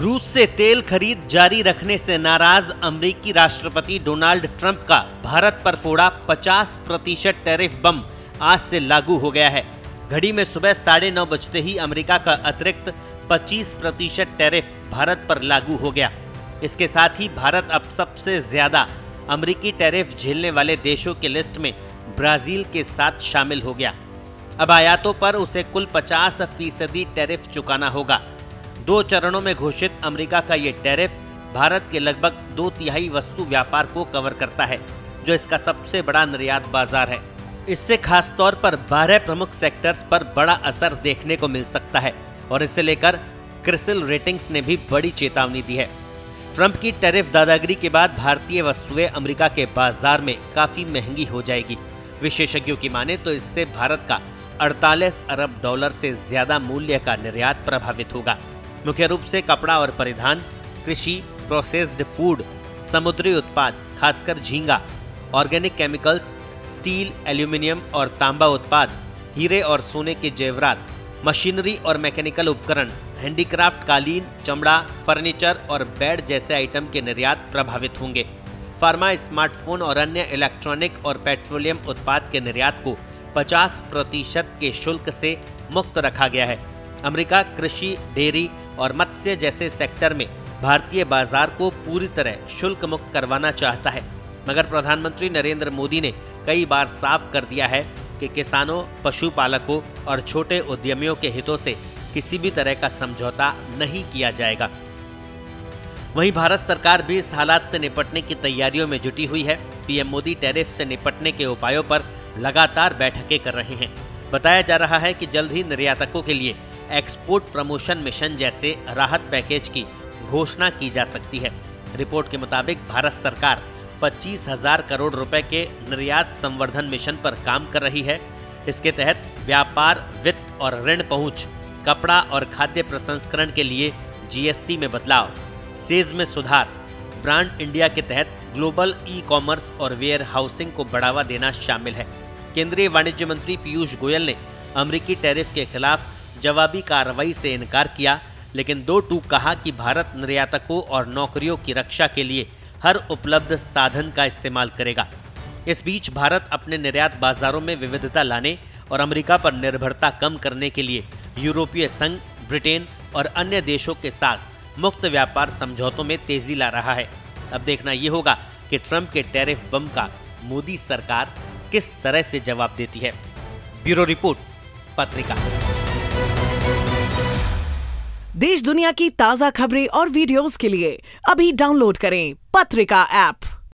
रूस से तेल खरीद जारी रखने से नाराज अमेरिकी राष्ट्रपति डोनाल्ड ट्रंप का भारत पर फोड़ा 50% टैरिफ बम आज से लागू हो गया है। घड़ी में सुबह 9:30 बजते ही अमेरिका का अतिरिक्त 25% टैरिफ भारत पर लागू हो गया। इसके साथ ही भारत अब सबसे ज्यादा अमेरिकी टैरिफ झेलने वाले देशों की लिस्ट में ब्राजील के साथ शामिल हो गया। अब आयातों पर उसे कुल 50% टैरिफ चुकाना होगा। 2 चरणों में घोषित अमेरिका का ये टैरिफ भारत के लगभग 2/3 वस्तु व्यापार को कवर करता है, जो इसका सबसे बड़ा निर्यात बाजार है। इससे खास तौर पर 12 प्रमुख सेक्टर्स पर बड़ा असर देखने को मिल सकता है और इसे लेकर क्रिसिल रेटिंग्स ने भी बड़ी चेतावनी दी है। ट्रंप की टैरिफ दादागिरी के बाद भारतीय वस्तुएं अमेरिका के बाजार में काफी महंगी हो जाएगी। विशेषज्ञों की माने तो इससे भारत का 48 अरब डॉलर से ज्यादा मूल्य का निर्यात प्रभावित होगा। मुख्य रूप से कपड़ा और परिधान, कृषि, प्रोसेस्ड फूड, समुद्री उत्पाद खासकर झींगा, ऑर्गेनिक केमिकल्स, स्टील, एल्यूमिनियम और तांबा उत्पाद, हीरे और सोने के जेवरात, मशीनरी और मैकेनिकल उपकरण, हैंडीक्राफ्ट, कालीन, चमड़ा, फर्नीचर और बेड जैसे आइटम के निर्यात प्रभावित होंगे। फार्मा, स्मार्टफोन और अन्य इलेक्ट्रॉनिक और पेट्रोलियम उत्पाद के निर्यात को 50% के शुल्क से मुक्त रखा गया है। अमेरिका कृषि, डेयरी और मत्स्य जैसे सेक्टर में भारतीय बाजार को पूरी तरह शुल्क मुक्त करवाना चाहता है, मगर प्रधानमंत्री नरेंद्र मोदी ने कई बार साफ कर दिया है कि किसानों, पशुपालकों और छोटे उद्यमियों के हितों से किसी भी तरह का समझौता नहीं किया जाएगा। वहीं भारत सरकार भी इस हालात से निपटने की तैयारियों में जुटी हुई है। पीएम मोदी टैरिफ से निपटने के उपायों पर लगातार बैठकें कर रहे हैं। बताया जा रहा है कि जल्द ही निर्यातकों के लिए एक्सपोर्ट प्रमोशन मिशन जैसे राहत पैकेज की घोषणा की जा सकती है। रिपोर्ट के मुताबिक भारत सरकार 25,000 करोड़ रुपए के निर्यात संवर्धन मिशन पर काम कर रही है। इसके तहत व्यापार, वित्त और ऋण पहुंच, कपड़ा और खाद्य प्रसंस्करण के लिए जीएसटी में बदलाव, सेज में सुधार, ब्रांड इंडिया के तहत ग्लोबल ई-कॉमर्स और वेयर हाउसिंग को बढ़ावा देना शामिल है। केंद्रीय वाणिज्य मंत्री पीयूष गोयल ने अमेरिकी टैरिफ के खिलाफ जवाबी कार्रवाई से इनकार किया, लेकिन 2 टूक कहा कि भारत निर्यातकों और नौकरियों की रक्षा के लिए हर उपलब्ध साधन का इस्तेमाल करेगा। इस बीच भारत अपने निर्यात बाजारों में विविधता लाने और अमेरिका पर निर्भरता कम करने के लिए यूरोपीय संघ, ब्रिटेन और अन्य देशों के साथ मुक्त व्यापार समझौतों में तेजी ला रहा है। अब देखना यह होगा कि ट्रंप के टैरिफ बम का मोदी सरकार किस तरह से जवाब देती है। ब्यूरो रिपोर्ट, पत्रिका। देश दुनिया की ताजा खबरें और वीडियोस के लिए अभी डाउनलोड करें पत्रिका ऐप।